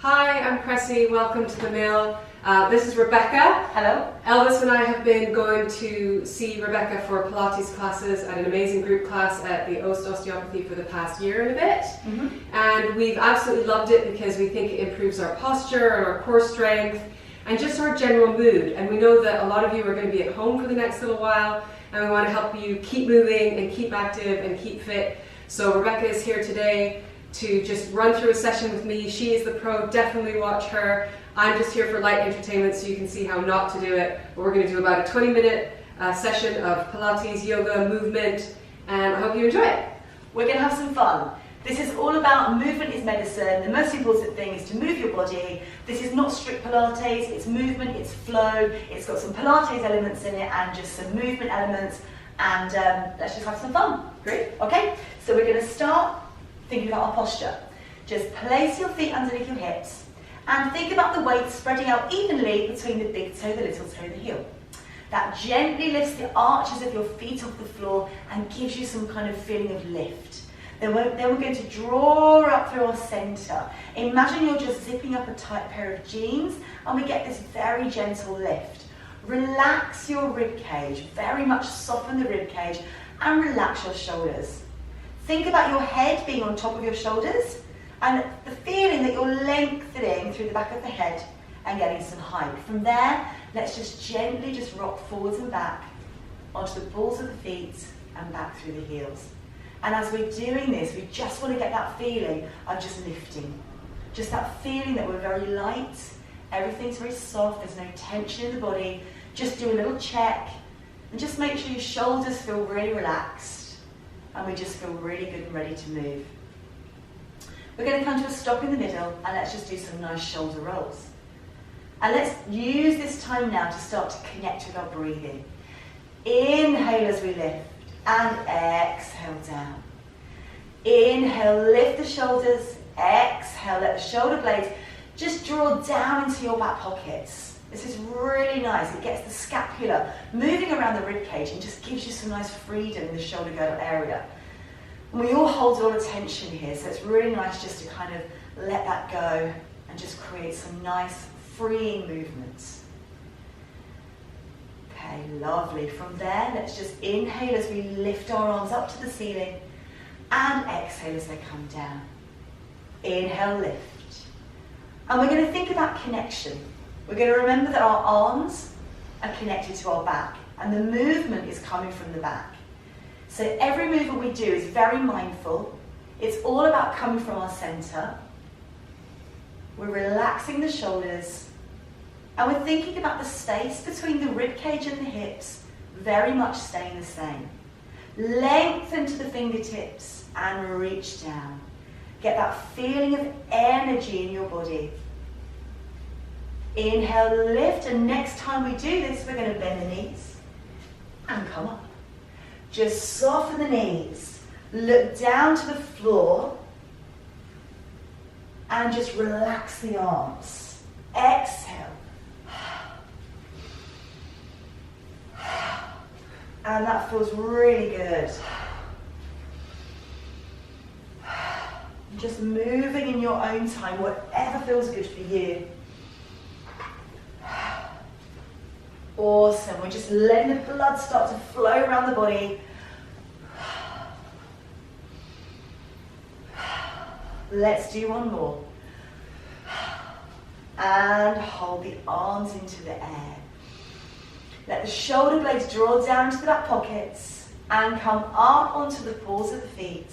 Hi, I'm Kresse. Welcome to the Mill. This is Rebecca. Hello. Elvis and I have been going to see Rebecca for Pilates classes at an amazing group class at the Oast Osteopathy for the past year and a bit. And we've absolutely loved it because we think it improves our posture and our core strength and just our general mood. And we know that a lot of you are going to be at home for the next little while, and we want to help you keep moving and keep active and keep fit. So Rebecca is here today to just run through a session with me. She is the pro, definitely watch her. I'm just here for light entertainment so you can see how not to do it. But we're going to do about a 20-minute session of Pilates, yoga, movement, and I hope you enjoy it. We're going to have some fun. This is all about movement is medicine. The most important thing is to move your body. This is not strict Pilates, it's movement, it's flow. It's got some Pilates elements in it and just some movement elements. And let's just have some fun. Great. Okay, so we're going to start thinking about our posture. Just place your feet underneath your hips and think about the weight spreading out evenly between the big toe, the little toe, the heel. That gently lifts the arches of your feet off the floor and gives you some kind of feeling of lift. Then we're going to draw up through our centre. Imagine you're just zipping up a tight pair of jeans and we get this very gentle lift. Relax your rib cage, very much soften the rib cage and relax your shoulders. Think about your head being on top of your shoulders and the feeling that you're lengthening through the back of the head and getting some height. From there, let's just gently just rock forwards and back onto the balls of the feet and back through the heels. And as we're doing this, we just want to get that feeling of just lifting. Just that feeling that we're very light, everything's very soft, there's no tension in the body. Just do a little check and just make sure your shoulders feel really relaxed. And we just feel really good and ready to move. We're going to come to a stop in the middle and let's just do some nice shoulder rolls. And let's use this time now to start to connect with our breathing. Inhale as we lift and exhale down. Inhale, lift the shoulders. Exhale, let the shoulder blades just draw down into your back pockets. This is really nice. It gets the scapula moving around the rib cage and just gives you some nice freedom in the shoulder girdle area. And we all hold all the tension here, so it's really nice just to kind of let that go and just create some nice freeing movements. Okay, lovely. From there, let's just inhale as we lift our arms up to the ceiling and exhale as they come down. Inhale, lift. And we're going to think about connection. We're going to remember that our arms are connected to our back and the movement is coming from the back. So every movement we do is very mindful. It's all about coming from our centre. We're relaxing the shoulders and we're thinking about the space between the rib cage and the hips very much staying the same. Lengthen to the fingertips and reach down. Get that feeling of energy in your body. Inhale, lift, and next time we do this, we're going to bend the knees and come up. Just soften the knees, look down to the floor, and just relax the arms. Exhale. And that feels really good. Just moving in your own time, whatever feels good for you. Awesome. We're just letting the blood start to flow around the body. Let's do one more. And hold the arms into the air. Let the shoulder blades draw down into the back pockets and come up onto the balls of the feet.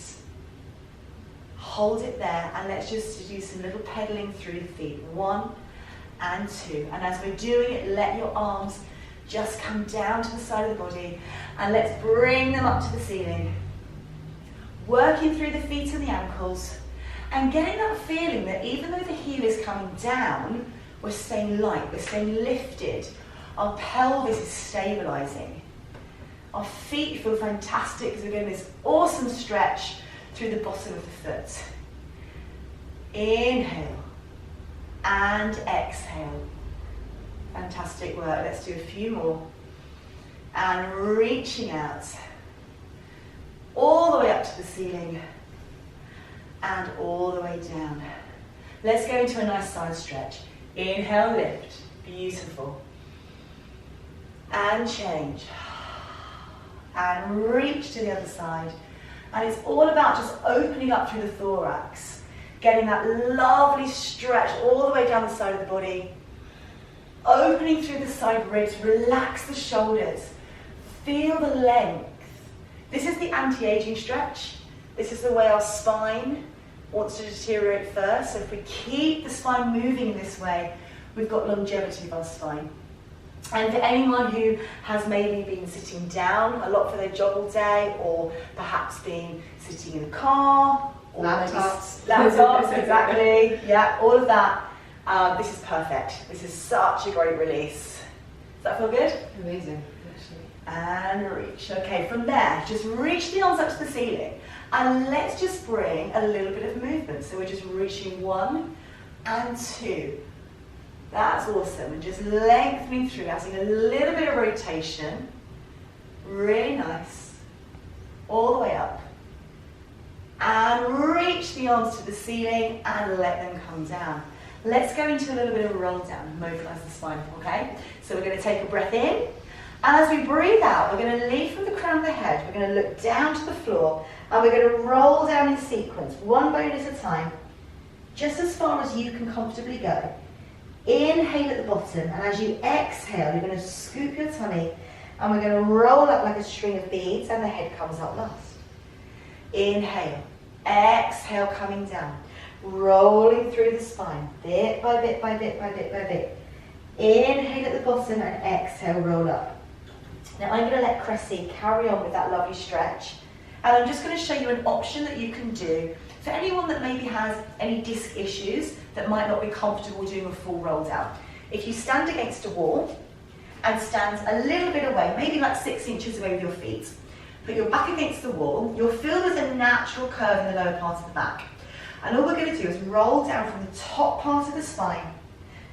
Hold it there and let's just do some little pedaling through the feet. 1 and 2. And as we're doing it, let your arms just come down to the side of the body and let's bring them up to the ceiling. Working through the feet and the ankles and getting that feeling that even though the heel is coming down, we're staying light, we're staying lifted. Our pelvis is stabilizing. Our feet feel fantastic as we're getting this awesome stretch through the bottom of the foot. Inhale and exhale. Fantastic work. Let's do a few more. And reaching out all the way up to the ceiling and all the way down. Let's go into a nice side stretch. Inhale, lift. Beautiful. And change. And reach to the other side. And it's all about just opening up through the thorax, getting that lovely stretch all the way down the side of the body, opening through the side ribs, relax the shoulders, feel the length. This is the anti-aging stretch. This is the way our spine wants to deteriorate first. So if we keep the spine moving this way, we've got longevity of our spine. And for anyone who has maybe been sitting down a lot for their jog all day, or perhaps been sitting in the car, or Laptops, exactly, yeah, all of that, this is perfect. This is such a great release. Does that feel good? Amazing, actually. And reach. Okay, from there, just reach the arms up to the ceiling. And let's just bring a little bit of movement. So we're just reaching 1 and 2. That's awesome. And just lengthening through, adding a little bit of rotation. Really nice. All the way up. And reach the arms to the ceiling and let them come down. Let's go into a little bit of a roll down, mobilize the spine, okay? So we're going to take a breath in. And as we breathe out, we're going to lead from the crown of the head. We're going to look down to the floor. And we're going to roll down in sequence, one bone at a time, just as far as you can comfortably go. Inhale at the bottom, and as you exhale, you're going to scoop your tummy, and we're going to roll up like a string of beads, and the head comes up last. Inhale, exhale, coming down, rolling through the spine, bit by bit by bit by bit by bit. Inhale at the bottom, and exhale, roll up. Now I'm going to let Kresse carry on with that lovely stretch, and I'm just going to show you an option that you can do for anyone that maybe has any disc issues that might not be comfortable doing a full roll down. If you stand against a wall and stand a little bit away, maybe like 6 inches away with your feet, put your back against the wall, you'll feel there's a natural curve in the lower part of the back. And all we're going to do is roll down from the top part of the spine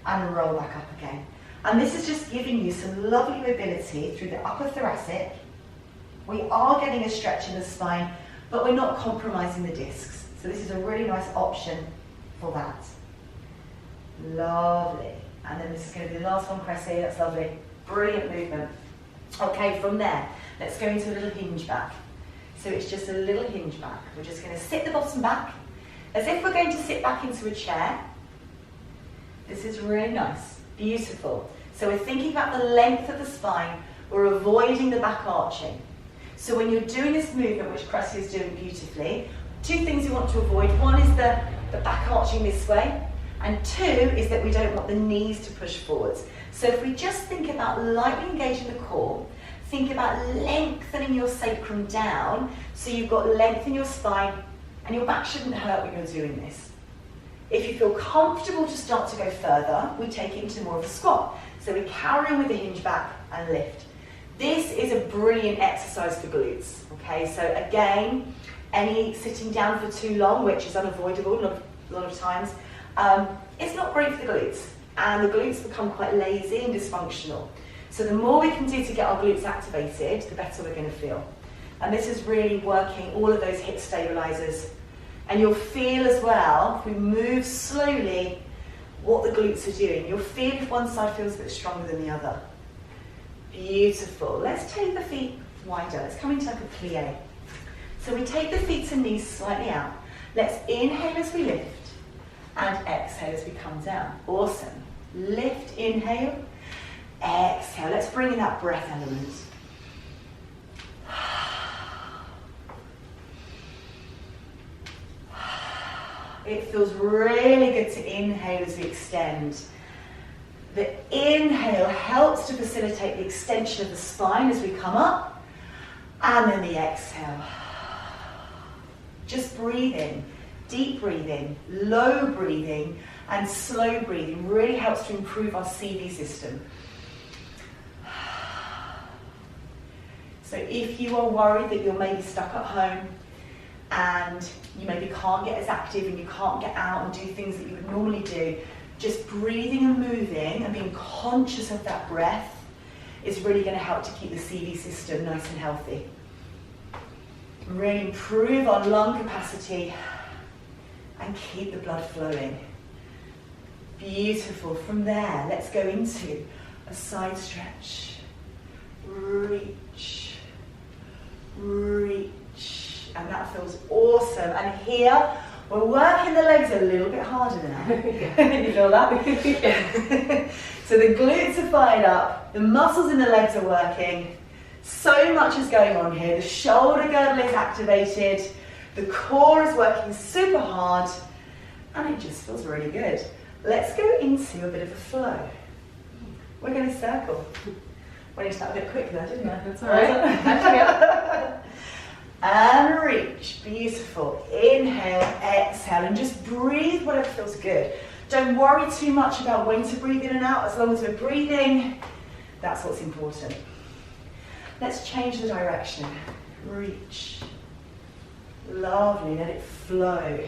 and roll back up again. And this is just giving you some lovely mobility through the upper thoracic. We are getting a stretch in the spine, but we're not compromising the discs. So this is a really nice option for that. Lovely. And then this is going to be the last one, Kresse. That's lovely. Brilliant movement. Okay, from there, let's go into a little hinge back. So it's just a little hinge back. We're just going to sit the bottom back, as if we're going to sit back into a chair. This is really nice. Beautiful. So we're thinking about the length of the spine. We're avoiding the back arching. So when you're doing this movement, which Kresse is doing beautifully, 2 things you want to avoid. One is the back arching this way, and 2 is that we don't want the knees to push forwards. So if we just think about lightly engaging the core, think about lengthening your sacrum down, so you've got length in your spine, and your back shouldn't hurt when you're doing this. If you feel comfortable to start to go further, we take it into more of a squat. So we carry on with the hinge back and lift. This is a brilliant exercise for glutes, okay? So again, any sitting down for too long, which is unavoidable a lot of times, it's not great for the glutes. And the glutes become quite lazy and dysfunctional. So the more we can do to get our glutes activated, the better we're going to feel. And this is really working all of those hip stabilizers. And you'll feel as well, if we move slowly, what the glutes are doing. You'll feel if one side feels a bit stronger than the other. Beautiful. Let's take the feet wider. Let's come into like a plie. So we take the feet and knees slightly out. Let's inhale as we lift and exhale as we come down. Awesome. Lift, inhale, exhale. Let's bring in that breath element. It feels really good to inhale as we extend. The inhale helps to facilitate the extension of the spine as we come up, and then the exhale. Just breathing, deep breathing, low breathing, and slow breathing really helps to improve our CV system. So if you are worried that you're maybe stuck at home and you maybe can't get as active and you can't get out and do things that you would normally do, just breathing and moving and being conscious of that breath is really going to help to keep the CV system nice and healthy. Really improve our lung capacity and keep the blood flowing. Beautiful. From there, let's go into a side stretch. Reach, reach, and that feels awesome. And here, we're working the legs a little bit harder now. You feel that? Yeah. So the glutes are fired up, the muscles in the legs are working. So much is going on here. The shoulder girdle is activated, the core is working super hard, and it just feels really good. Let's go into a bit of a flow. We're going to circle. Went into that a bit quick there, didn't I? That's all right. And reach. Beautiful. Inhale, exhale, and just breathe whatever feels good. Don't worry too much about when to breathe in and out. As long as we're breathing, that's what's important. Let's change the direction. Reach. Lovely. Let it flow.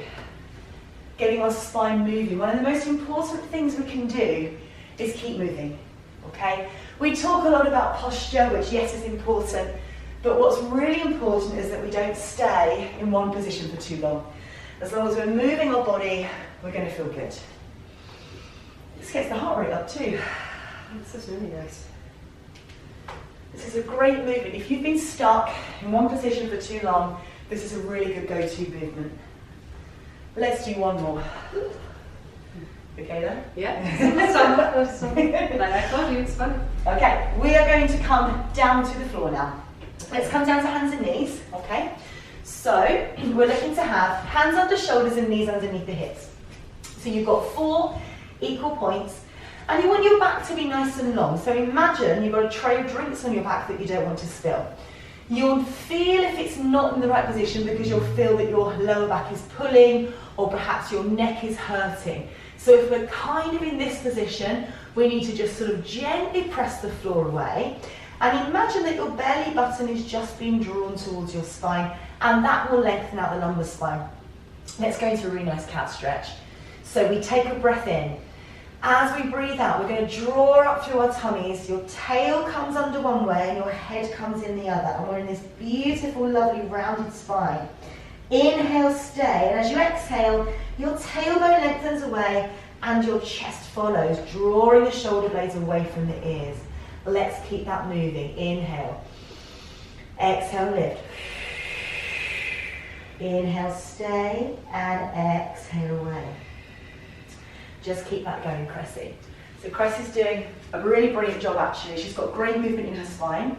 Getting our spine moving. One of the most important things we can do is keep moving. Okay? We talk a lot about posture, which yes is important, but what's really important is that we don't stay in one position for too long. As long as we're moving our body, we're going to feel good. This gets the heart rate up too. This is really nice. This is a great movement. If you've been stuck in one position for too long, this is a really good go-to movement. Let's do one more. Okay then? Yeah. Like I told you, it's fun. Okay, we are going to come down to the floor now. Let's come down to hands and knees, okay? So, we're looking to have hands under shoulders and knees underneath the hips. So you've got 4 equal points, and you want your back to be nice and long. So imagine you've got a tray of drinks on your back that you don't want to spill. You'll feel if it's not in the right position because you'll feel that your lower back is pulling or perhaps your neck is hurting. So if we're kind of in this position, we need to just sort of gently press the floor away and imagine that your belly button is just being drawn towards your spine, and that will lengthen out the lumbar spine. Let's go into a really nice cat stretch. So we take a breath in. As we breathe out, we're going to draw up through our tummies. Your tail comes under one way and your head comes in the other. And we're in this beautiful, lovely, rounded spine. Inhale, stay. And as you exhale, your tailbone lengthens away and your chest follows, drawing the shoulder blades away from the ears. Let's keep that moving. Inhale. Exhale, lift. Inhale, stay. And exhale away. Just keep that going, Kresse. So Kresse's doing a really brilliant job actually. She's got great movement in her spine.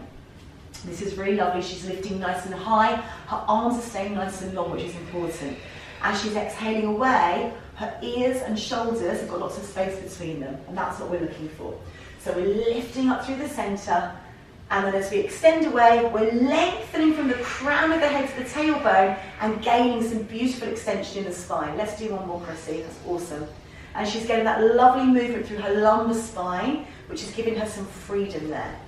This is really lovely. She's lifting nice and high. Her arms are staying nice and long, which is important. As she's exhaling away, her ears and shoulders have got lots of space between them, and that's what we're looking for. So we're lifting up through the centre, and then as we extend away, we're lengthening from the crown of the head to the tailbone and gaining some beautiful extension in the spine. Let's do one more, Kresse. That's awesome. And she's getting that lovely movement through her lumbar spine, which is giving her some freedom there.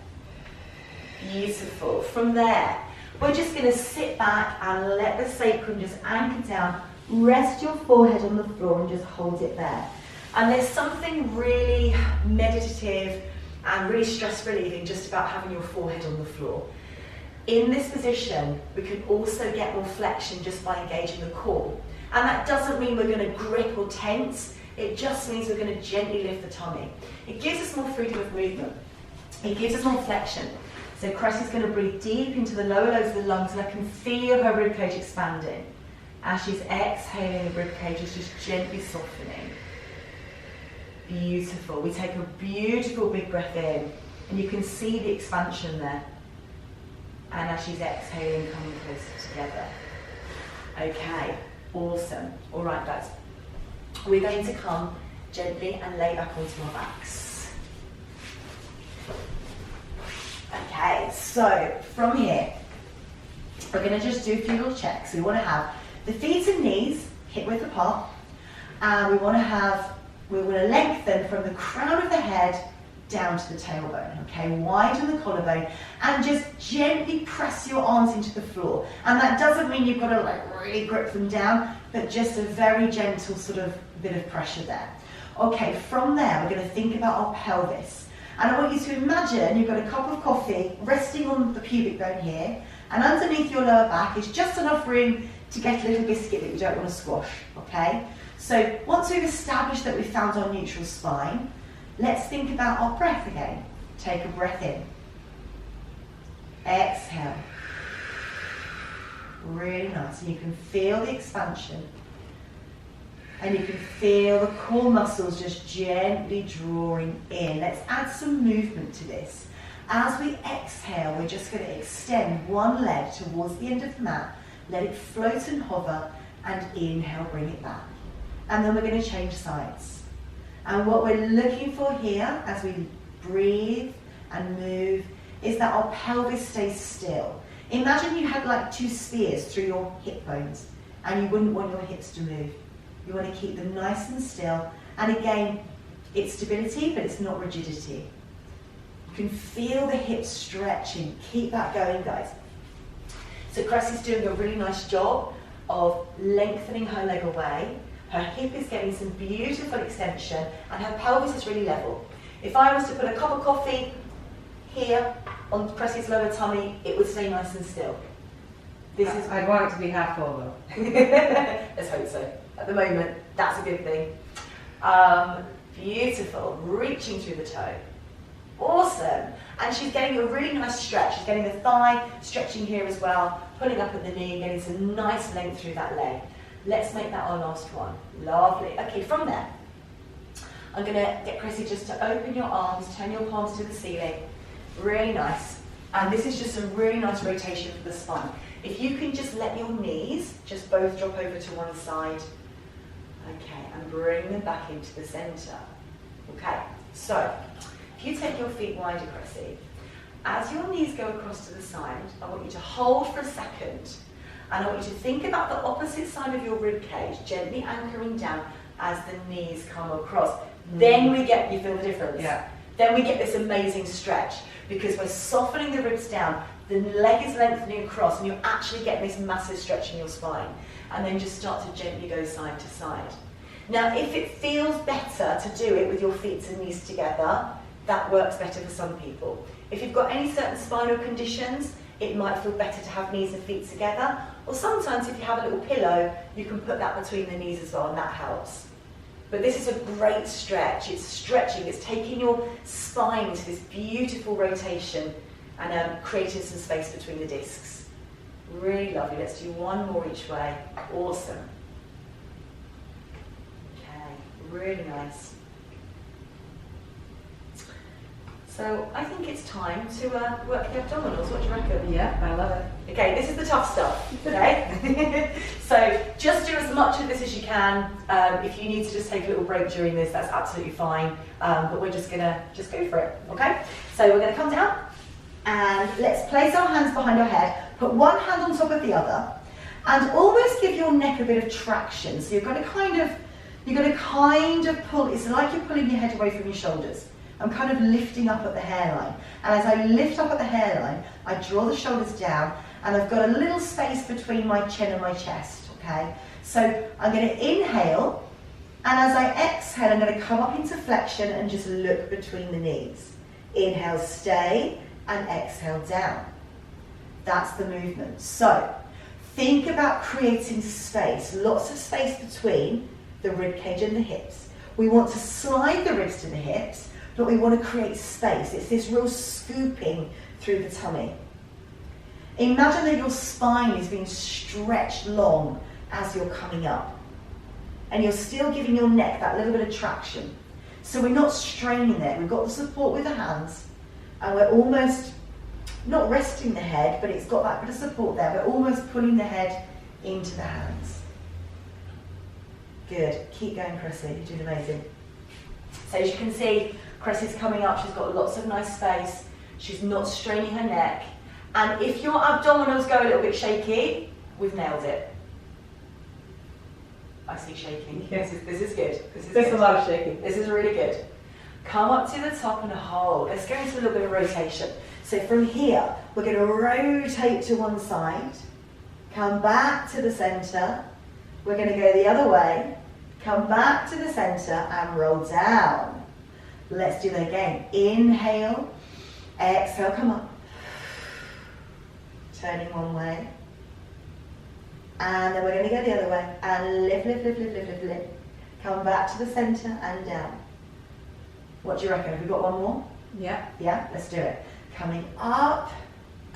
Beautiful. From there, we're just going to sit back and let the sacrum just anchor down. Rest your forehead on the floor and just hold it there. And there's something really meditative and really stress relieving just about having your forehead on the floor. In this position, we can also get more flexion just by engaging the core. And that doesn't mean we're going to grip or tense. It just means we're going to gently lift the tummy. It gives us more freedom of movement. It gives us more flexion. So Kresse's going to breathe deep into the lower lobes of the lungs, and I can feel her ribcage expanding. As she's exhaling, the ribcage is just gently softening. Beautiful. We take a beautiful big breath in, and you can see the expansion there. And as she's exhaling, coming closer together. Okay, awesome. All right, guys. We're going to come gently and lay back onto our backs. Okay, so from here, we're going to just do a few little checks. We want to have the feet and knees hip width apart, and we want to lengthen from the crown of the head down to the tailbone, okay? Widen the collarbone and just gently press your arms into the floor. And that doesn't mean you've got to like really grip them down, but just a very gentle sort of bit of pressure there. Okay, from there, we're going to think about our pelvis. And I want you to imagine you've got a cup of coffee resting on the pubic bone here, And underneath your lower back is just enough room to get a little biscuit that you don't want to squash, okay? So once we've established that we've found our neutral spine, let's think about our breath again. Take a breath in. Exhale. Really nice. And you can feel the expansion. And you can feel the core muscles just gently drawing in. Let's add some movement to this. As we exhale, we're just going to extend one leg towards the end of the mat. Let it float and hover, and inhale, bring it back. And then we're going to change sides. And what we're looking for here, as we breathe and move, is that our pelvis stays still. Imagine you had like 2 spears through your hip bones, and you wouldn't want your hips to move. You want to keep them nice and still. And again, it's stability, but it's not rigidity. You can feel the hips stretching. Keep that going, guys. So Kresse is doing a really nice job of lengthening her leg away. Her hip is getting some beautiful extension, and her pelvis is really level. If I was to put a cup of coffee here on Kresse's lower tummy, it would stay nice and still. I'd want it to be half full though. Let's hope so. At the moment, that's a good thing. Beautiful, reaching through the toe. Awesome. And she's getting a really nice stretch. She's getting the thigh stretching here as well, pulling up at the knee, getting some nice length through that leg. Let's make that our last one. Lovely. Okay, from there, I'm going to get Kresse just to open your arms, turn your palms to the ceiling. Really nice. And this is just a really nice rotation for the spine. If you can just let your knees just both drop over to one side. Okay, and bring them back into the center. Okay, so if you take your feet wider, Kresse, as your knees go across to the side, I want you to hold for a second. And I want you to think about the opposite side of your rib cage, gently anchoring down as the knees come across. Then you feel the difference? Yeah. Then we get this amazing stretch because we're softening the ribs down, the leg is lengthening across, and you're actually getting this massive stretch in your spine. And then just start to gently go side to side. Now, if it feels better to do it with your feet and knees together, that works better for some people. If you've got any certain spinal conditions, it might feel better to have knees and feet together. Or sometimes if you have a little pillow, you can put that between the knees as well, and that helps. But this is a great stretch. It's stretching, it's taking your spine to this beautiful rotation and creating some space between the discs. Really lovely. Let's do one more each way. Awesome. Okay, really nice. So I think it's time to work the abdominals. What do you reckon? Yeah, I love it. Okay, this is the tough stuff, okay? So just do as much of this as you can. If you need to just take a little break during this, that's absolutely fine. But we're just gonna go for it, okay? So we're gonna come down and let's place our hands behind our head, put one hand on top of the other, and almost give your neck a bit of traction. So you're gonna kind of pull, it's like you're pulling your head away from your shoulders. I'm kind of lifting up at the hairline. And as I lift up at the hairline, I draw the shoulders down, and I've got a little space between my chin and my chest, okay? So I'm going to inhale, and as I exhale, I'm going to come up into flexion and just look between the knees. Inhale, stay, and exhale, down. That's the movement. So think about creating space, lots of space between the rib cage and the hips. We want to slide the ribs to the hips, but we want to create space. It's this real scooping through the tummy. Imagine that your spine is being stretched long as you're coming up. And you're still giving your neck that little bit of traction. So we're not straining there. We've got the support with the hands. And we're almost, not resting the head, but it's got that bit of support there. We're almost pulling the head into the hands. Good. Keep going, Kresse. You're doing amazing. So as you can see, Kresse's coming up, she's got lots of nice space, she's not straining her neck, and if your abdominals go a little bit shaky, we've nailed it. I see shaking. Yes. This is good. There's a lot of shaking. This is really good. Come up to the top and hold. Let's go into a little bit of rotation. So from here, we're going to rotate to one side, come back to the centre, we're going to go the other way, come back to the centre and roll down. Let's do that again. Inhale, exhale, come up. turning one way. And then we're going to go the other way. And lift, lift, lift, lift, lift, lift, lift. Come back to the centre and down. What do you reckon? Have we got one more? Yeah. Yeah, let's do it. Coming up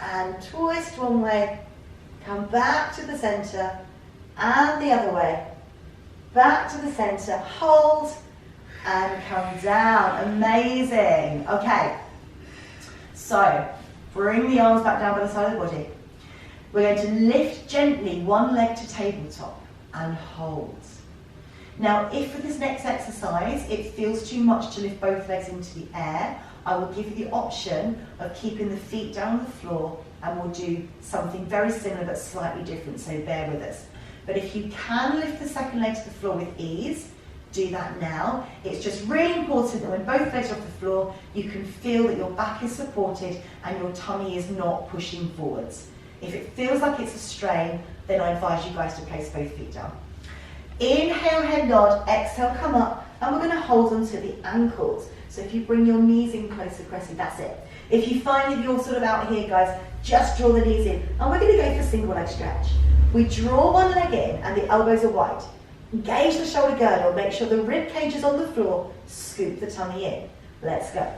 and twist one way. Come back to the centre and the other way. Back to the centre, hold and come down. Amazing. Okay, so bring the arms back down by the side of the body. We're going to lift gently one leg to tabletop and hold. Now, if for this next exercise it feels too much to lift both legs into the air, I will give you the option of keeping the feet down on the floor, and we'll do something very similar but slightly different, so bear with us. But if you can lift the second leg to the floor with ease, do that now. It's just really important that when both legs are off the floor, you can feel that your back is supported and your tummy is not pushing forwards. If it feels like it's a strain, then I advise you guys to place both feet down. Inhale, head nod, exhale, come up, and we're going to hold on to the ankles. So if you bring your knees in closer, Cressy, that's it. If you find that you're sort of out here, guys, just draw the knees in. And we're going to go for single leg stretch. We draw one leg in and the elbows are wide. Engage the shoulder girdle, make sure the rib cage is on the floor, scoop the tummy in. Let's go.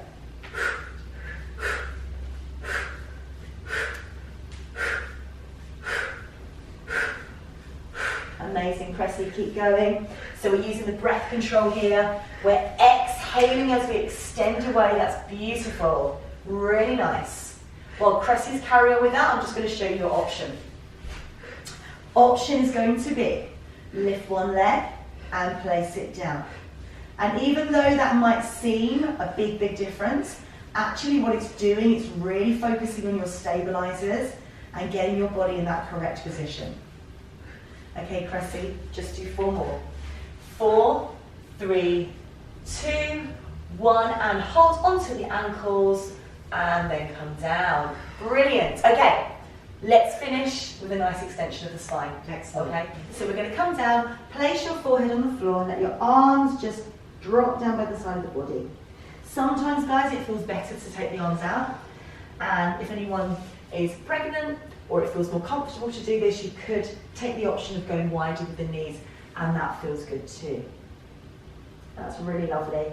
Amazing, Cressy, keep going. So we're using the breath control here. We're exhaling as we extend away, that's beautiful. Really nice. While Cressy's carry on with that, I'm just going to show you your option. Option is going to be lift one leg and place it down. And even though that might seem a big, big difference, actually what it's doing, it's really focusing on your stabilizers and getting your body in that correct position. Okay, Cressy, just do 4 more. 4, 3, 2, 1, and hold onto the ankles and then come down. Brilliant. Okay, let's finish with a nice extension of the spine. Excellent. Okay, so we're going to come down, place your forehead on the floor and let your arms just drop down by the side of the body. Sometimes, guys, it feels better to take the arms out, and if anyone is pregnant or it feels more comfortable to do this, you could take the option of going wider with the knees, and that feels good too. That's really lovely.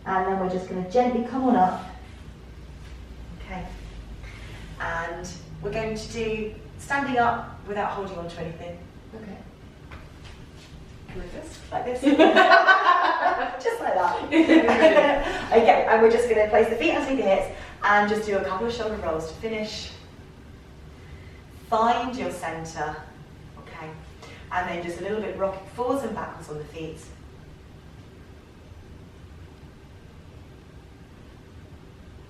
And then we're just going to gently come on up. Okay. And we're going to do standing up without holding on to anything. Okay. Like this? Like this? Just like that. Okay, and we're just going to place the feet underneath the hips and just do a couple of shoulder rolls to finish. Find your centre. Okay. And then just a little bit rocking forwards and backwards on the feet.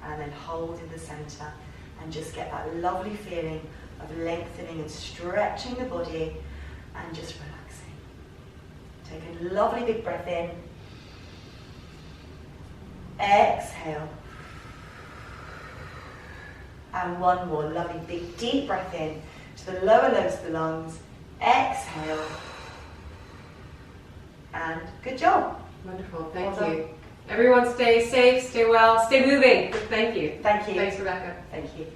And then hold in the centre and just get that lovely feeling of lengthening and stretching the body and just relaxing. Take a lovely big breath in. Exhale. And one more lovely big deep breath in to the lower lobes of the lungs. Exhale. And good job. Wonderful, thank Well you. done. Everyone stay safe, stay well, stay moving. Thank you. Thank you. Thanks, Rebecca. Thank you.